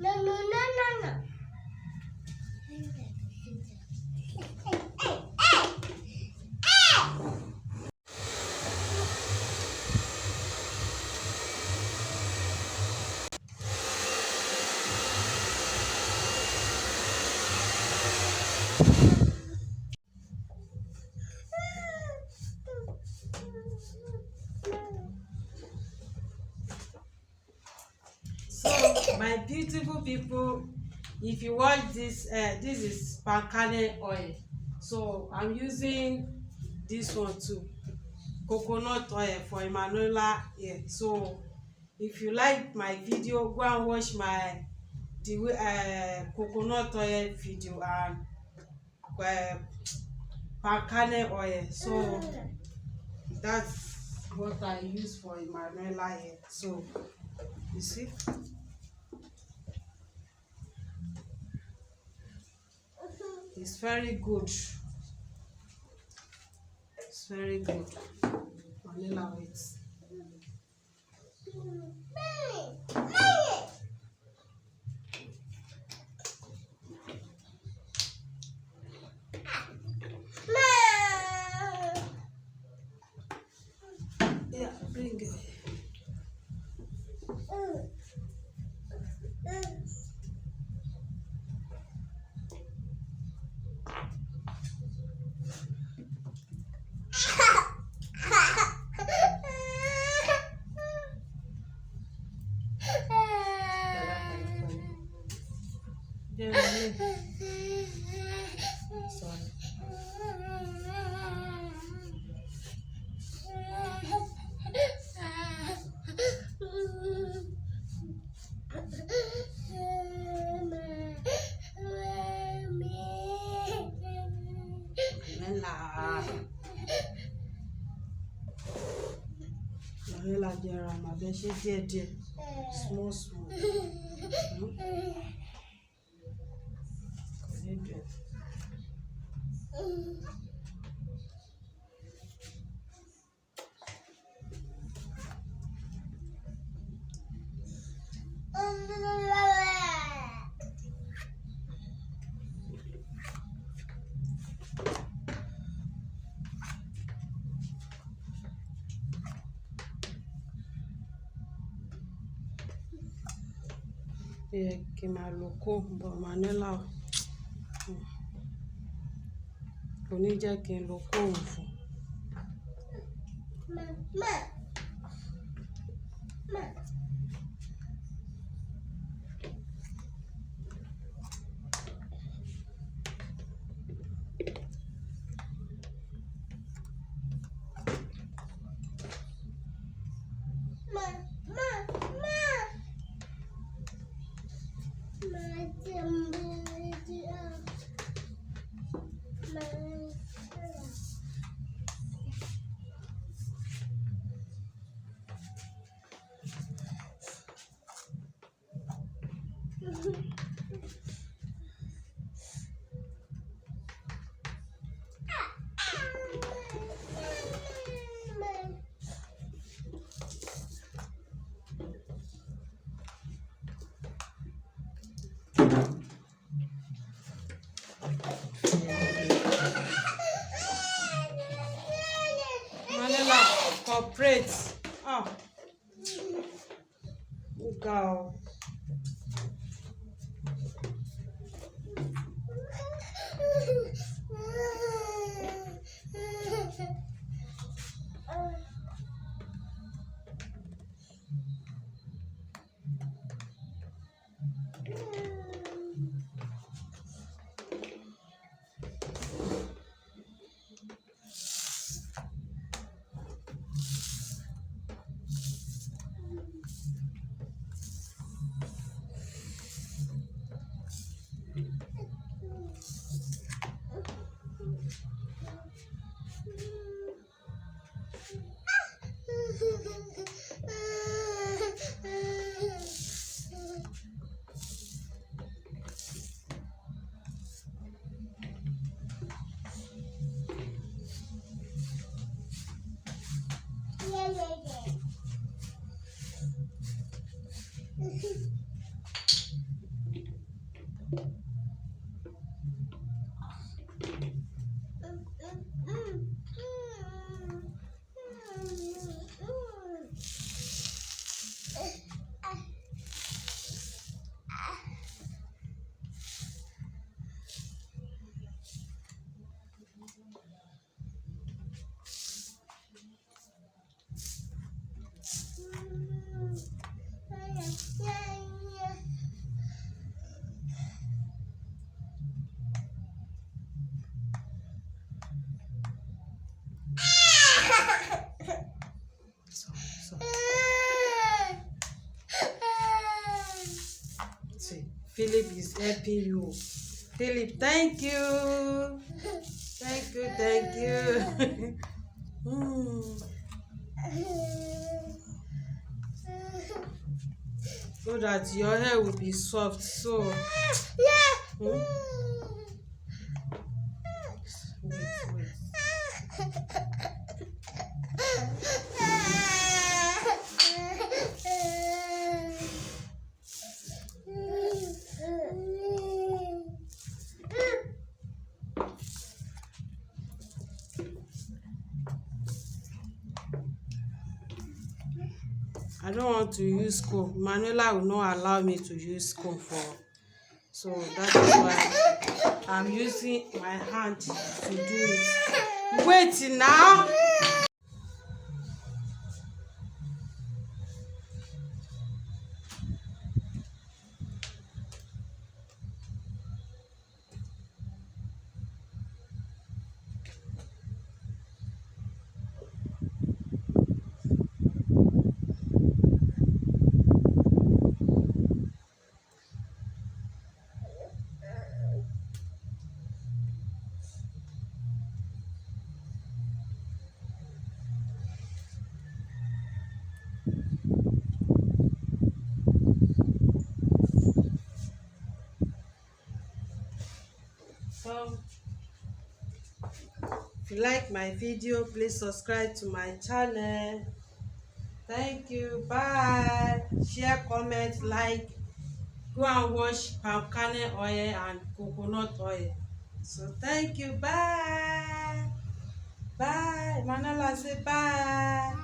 No. So my beautiful people, if you watch this, this is palm kernel oil. So I'm using this one too, coconut oil for Emanuela hair. So if you like my video, go and watch my coconut oil video and uh, palm kernel oil. So that's what I use for Emanuela hair. So you see, it's very good. It's very good. Vanilla with. Yeah, bring it. Yeah, sorry. Vanilla jẹra mà bẹ ṣe díẹ̀díẹ̀, small. Kò ní dùn. Kí n máa lo comb bọ̀ Emanuela kò ní jẹ́ kí n lo comb fún. Emanuela corporate. Oh, go. Philip is helping you. Philip, thank you. Thank you, thank you. So that your hair will be soft. So wait. I don't want to use comb. Manuela will not allow me to use comb for. So that is why I'm using my hand to do it. Wait now. If you like my video, please subscribe to my channel. Thank you. Bye. Share, comment, like. Go and wash palm kernel oil and coconut oil. So thank you. Bye. Bye. Manuela say bye.